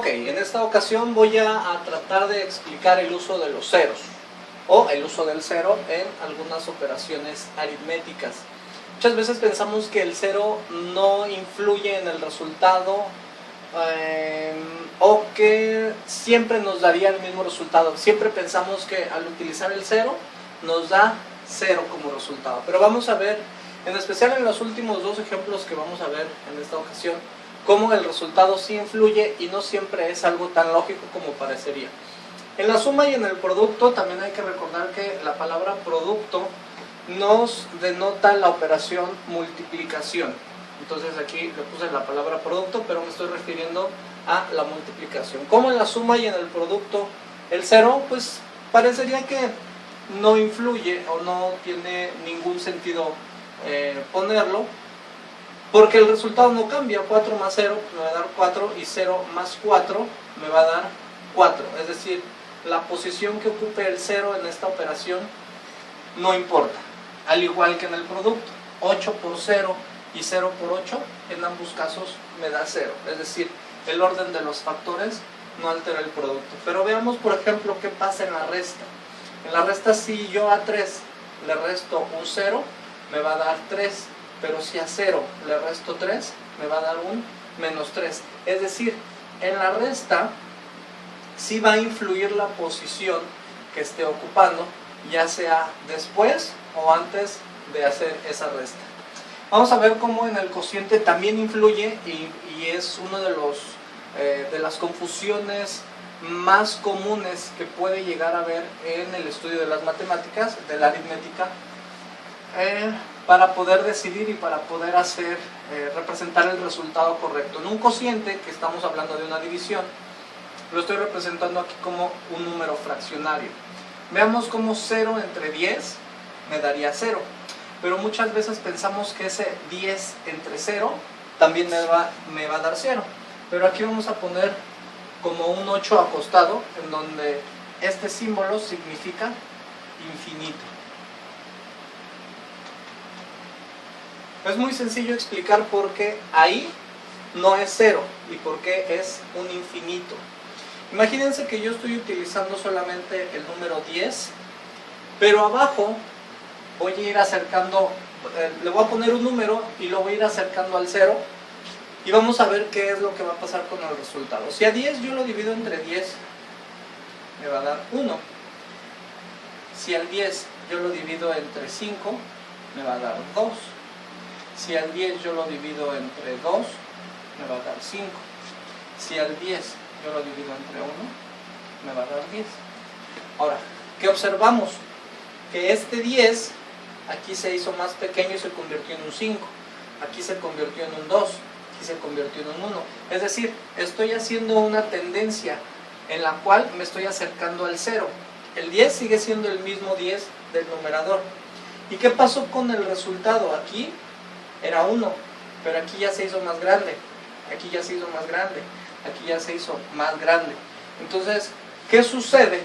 Ok, en esta ocasión voy a tratar de explicar el uso de los ceros o el uso del cero en algunas operaciones aritméticas. Muchas veces pensamos que el cero no influye en el resultado o que siempre nos daría el mismo resultado. Siempre pensamos que al utilizar el cero nos da cero como resultado. Pero vamos a ver, en especial en los últimos dos ejemplos que vamos a ver en esta ocasión, cómo el resultado sí influye y no siempre es algo tan lógico como parecería. En la suma y en el producto también hay que recordar que la palabra producto nos denota la operación multiplicación. Entonces aquí le puse la palabra producto, pero me estoy refiriendo a la multiplicación. Como en la suma y en el producto el cero, pues parecería que no influye o no tiene ningún sentido ponerlo, porque el resultado no cambia. 4 más 0 me va a dar 4 y 0 más 4 me va a dar 4. Es decir, la posición que ocupe el 0 en esta operación no importa. Al igual que en el producto, 8 por 0 y 0 por 8 en ambos casos me da 0. Es decir, el orden de los factores no altera el producto. Pero veamos, por ejemplo, qué pasa en la resta. En la resta, si yo a 3 le resto un 0, me va a dar 3. Pero si a 0 le resto 3, me va a dar un menos 3. Es decir, en la resta sí va a influir la posición que esté ocupando, ya sea después o antes de hacer esa resta. Vamos a ver cómo en el cociente también influye y es uno de las confusiones más comunes que puede llegar a haber en el estudio de las matemáticas, de la aritmética, para poder decidir y para poder representar el resultado correcto. En un cociente, que estamos hablando de una división, lo estoy representando aquí como un número fraccionario. Veamos cómo 0 entre 10 me daría 0. Pero muchas veces pensamos que ese 10 entre 0 también me va a dar 0. Pero aquí vamos a poner como un 8 acostado, en donde este símbolo significa infinito. Es muy sencillo explicar por qué ahí no es 0 y por qué es un infinito. Imagínense que yo estoy utilizando solamente el número 10, pero abajo voy a ir acercando, le voy a poner un número y lo voy a ir acercando al 0 y vamos a ver qué es lo que va a pasar con el resultado. Si a 10 yo lo divido entre 10, me va a dar 1. Si al 10 yo lo divido entre 5, me va a dar 2. Si al 10 yo lo divido entre 2, me va a dar 5. Si al 10 yo lo divido entre 1, me va a dar 10. Ahora, ¿qué observamos? Que este 10 aquí se hizo más pequeño y se convirtió en un 5. Aquí se convirtió en un 2. Aquí se convirtió en un 1. Es decir, estoy haciendo una tendencia en la cual me estoy acercando al 0. El 10 sigue siendo el mismo 10 del numerador. ¿Y qué pasó con el resultado? Aquí era 1, pero aquí ya se hizo más grande. Aquí ya se hizo más grande. Aquí ya se hizo más grande. Entonces, ¿qué sucede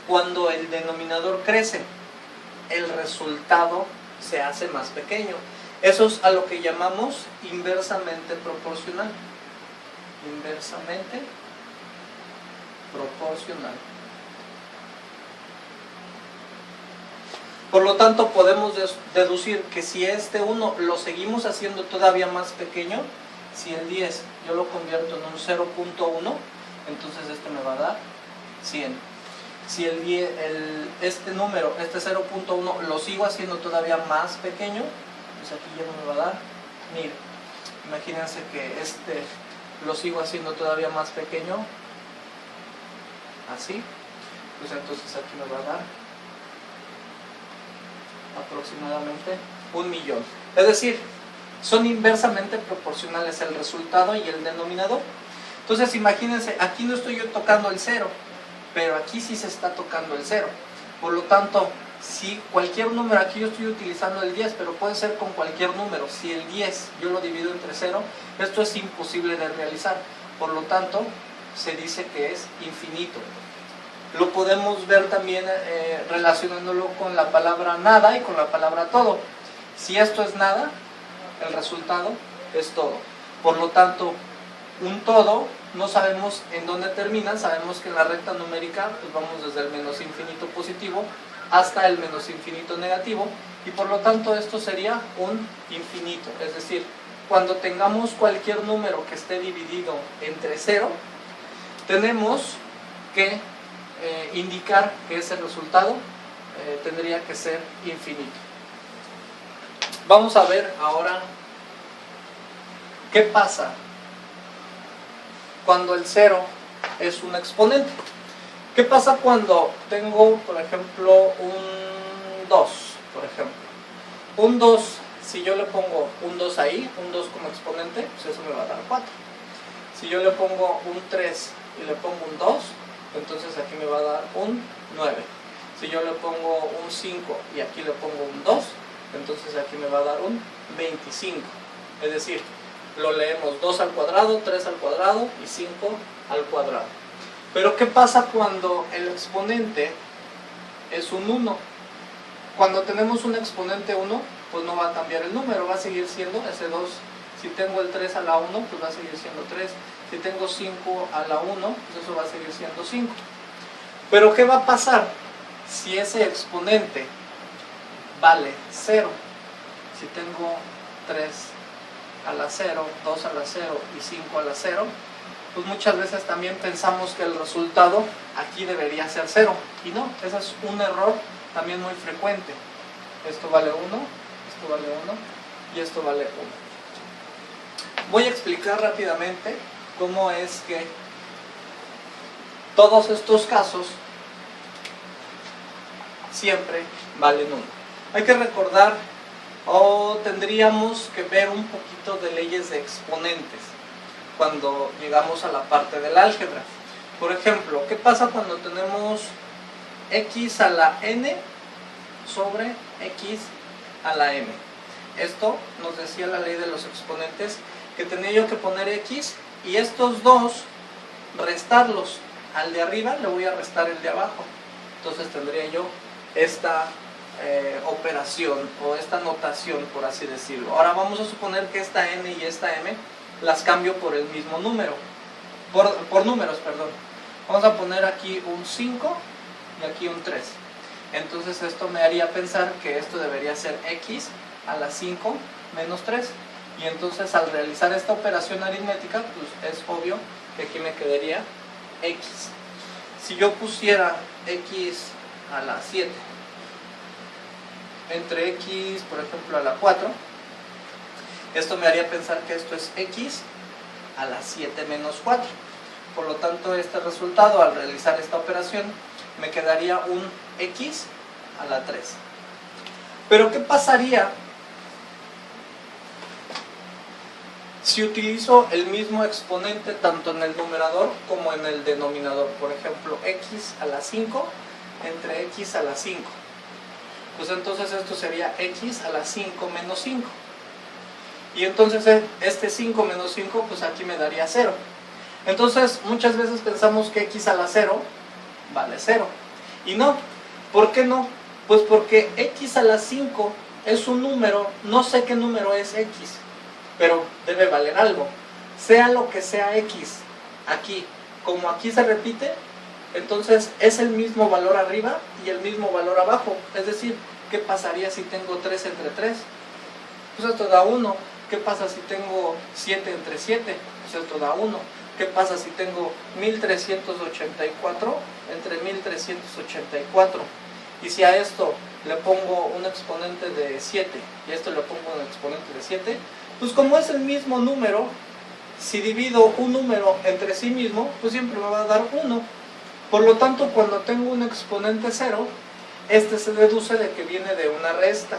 cuando el denominador crece? El resultado se hace más pequeño. Eso es a lo que llamamos inversamente proporcional. Inversamente proporcional. Por lo tanto, podemos deducir que si este 1 lo seguimos haciendo todavía más pequeño, si el 10 yo lo convierto en un 0.1, entonces este me va a dar 100. Si este número, este 0.1, lo sigo haciendo todavía más pequeño, pues aquí ya me va a dar 1000. Imagínense que este lo sigo haciendo todavía más pequeño, así, pues entonces aquí me va a dar aproximadamente 1.000.000. Es decir, son inversamente proporcionales el resultado y el denominador. Entonces imagínense, aquí no estoy yo tocando el 0, pero aquí sí se está tocando el 0. Por lo tanto, si cualquier número, aquí yo estoy utilizando el 10, pero puede ser con cualquier número. Si el 10 yo lo divido entre 0, esto es imposible de realizar. Por lo tanto, se dice que es infinito. Lo podemos ver también relacionándolo con la palabra nada y con la palabra todo. Si esto es nada, el resultado es todo. Por lo tanto, un todo no sabemos en dónde terminan, sabemos que en la recta numérica pues vamos desde el menos infinito positivo hasta el menos infinito negativo, y por lo tanto esto sería un infinito, es decir, cuando tengamos cualquier número que esté dividido entre 0, tenemos que indicar que ese resultado tendría que ser infinito. Vamos a ver ahora qué pasa cuando el 0 es un exponente. ¿Qué pasa cuando tengo, por ejemplo, un 2? Por ejemplo, un 2, si yo le pongo un 2 ahí, un 2 como exponente, pues eso me va a dar 4. Si yo le pongo un 3 y le pongo un 2, entonces aquí me va a dar un 9. Si yo le pongo un 5 y aquí le pongo un 2, entonces aquí me va a dar un 25. Es decir, lo leemos 2 al cuadrado, 3 al cuadrado y 5 al cuadrado. Pero ¿qué pasa cuando el exponente es un 1? Cuando tenemos un exponente 1, pues no va a cambiar el número, va a seguir siendo ese 2. Si tengo el 3 a la 1, pues va a seguir siendo 3. Si tengo 5 a la 1, pues eso va a seguir siendo 5. Pero ¿qué va a pasar si ese exponente vale 0? Si tengo 3 a la 0, 2 a la 0 y 5 a la 0, pues muchas veces también pensamos que el resultado aquí debería ser 0. Y no, ese es un error también muy frecuente. Esto vale 1, esto vale 1 y esto vale 1. Voy a explicar rápidamente cómo es que todos estos casos siempre valen 1. Hay que recordar, o tendríamos que ver un poquito de leyes de exponentes cuando llegamos a la parte del álgebra. Por ejemplo, ¿qué pasa cuando tenemos x a la n sobre x a la m? Esto nos decía la ley de los exponentes, que tenía yo que poner x y estos dos restarlos. Al de arriba le voy a restar el de abajo. Entonces tendría yo esta operación o esta notación, por así decirlo. Ahora vamos a suponer que esta n y esta m las cambio por el mismo número, por números, perdón. Vamos a poner aquí un 5 y aquí un 3. Entonces esto me haría pensar que esto debería ser x a la 5 menos 3. Y entonces al realizar esta operación aritmética, pues es obvio que aquí me quedaría x. Si yo pusiera x a la 7 entre x, por ejemplo, a la 4, esto me haría pensar que esto es x a la 7 menos 4. Por lo tanto, este resultado, al realizar esta operación, me quedaría un x a la 3. Pero ¿qué pasaría si utilizo el mismo exponente tanto en el numerador como en el denominador? Por ejemplo, x a la 5 entre x a la 5. Pues entonces esto sería x a la 5 menos 5. Y entonces este 5 menos 5, pues aquí me daría 0. Entonces muchas veces pensamos que x a la 0 vale 0. Y no. ¿Por qué no? Pues porque x a la 5 es un número, no sé qué número es x, pero debe valer algo. Sea lo que sea x, aquí, como aquí se repite, entonces es el mismo valor arriba y el mismo valor abajo. Es decir, ¿qué pasaría si tengo 3 entre 3? Pues esto da 1. ¿Qué pasa si tengo 7 entre 7? Pues esto da 1. ¿Qué pasa si tengo 1384 entre 1384? Y si a esto le pongo un exponente de 7 y a esto le pongo un exponente de 7, pues como es el mismo número, si divido un número entre sí mismo, pues siempre me va a dar 1. Por lo tanto, cuando tengo un exponente 0, este se deduce de que viene de una resta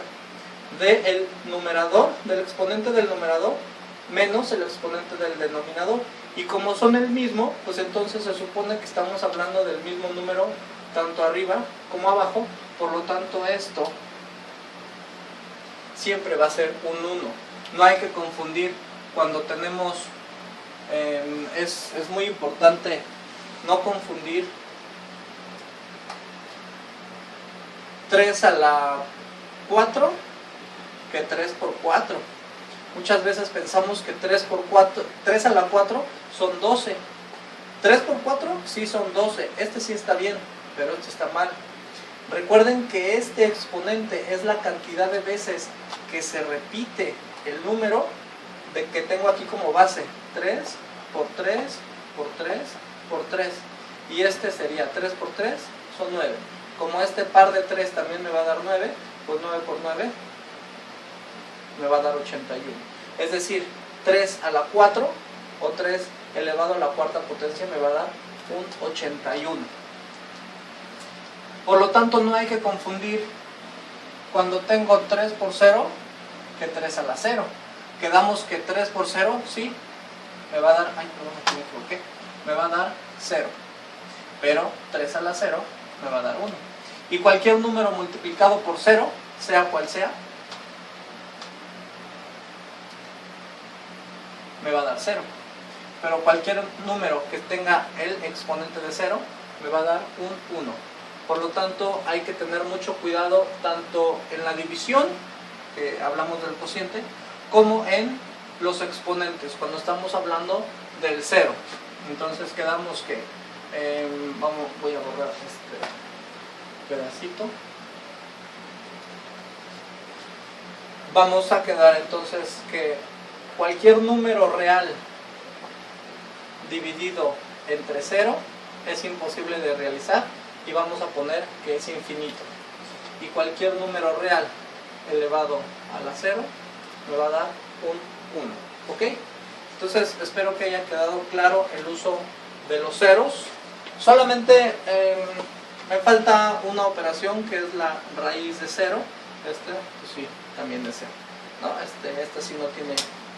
del numerador, del exponente del numerador, menos el exponente del denominador. Y como son el mismo, pues entonces se supone que estamos hablando del mismo número, tanto arriba como abajo. Por lo tanto, esto siempre va a ser un 1. No hay que confundir cuando tenemos, es muy importante no confundir 3 a la 4 que 3 por 4. Muchas veces pensamos que 3 a la 4 son 12, 3 por 4 sí son 12, este sí está bien, pero este está mal. Recuerden que este exponente es la cantidad de veces que se repite el número de que tengo aquí como base. 3 por 3 por 3 por 3. Y este sería 3 por 3 son 9. Como este par de 3 también me va a dar 9, pues 9 por 9 me va a dar 81. Es decir, 3 a la 4 o 3 elevado a la cuarta potencia me va a dar un 81. Por lo tanto, no hay que confundir cuando tengo 3 por 0 que 3 a la 0. Quedamos que 3 por 0, sí, me va a dar, ay, perdón, aquí me equivoqué, me va a dar 0. Pero 3 a la 0 me va a dar 1. Y cualquier número multiplicado por 0, sea cual sea, me va a dar 0. Pero cualquier número que tenga el exponente de 0 me va a dar un 1. Por lo tanto, hay que tener mucho cuidado tanto en la división, que hablamos del cociente, como en los exponentes, cuando estamos hablando del 0. Entonces quedamos que, voy a borrar este pedacito. Vamos a quedar entonces que cualquier número real dividido entre 0 es imposible de realizar y vamos a poner que es infinito. Y cualquier número real elevado a la 0 me va a dar un 1. ¿Ok? Entonces espero que haya quedado claro el uso de los ceros. Solamente me falta una operación que es la raíz de 0. Pues sí, también de 0, ¿no? Este sí no tiene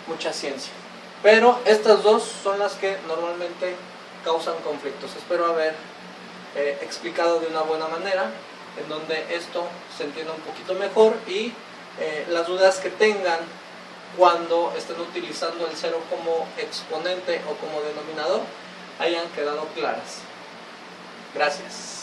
mucha ciencia. Pero estas dos son las que normalmente causan conflictos. Espero haber explicado de una buena manera, en donde esto se entienda un poquito mejor y las dudas que tengan cuando estén utilizando el 0 como exponente o como denominador hayan quedado claras. Gracias.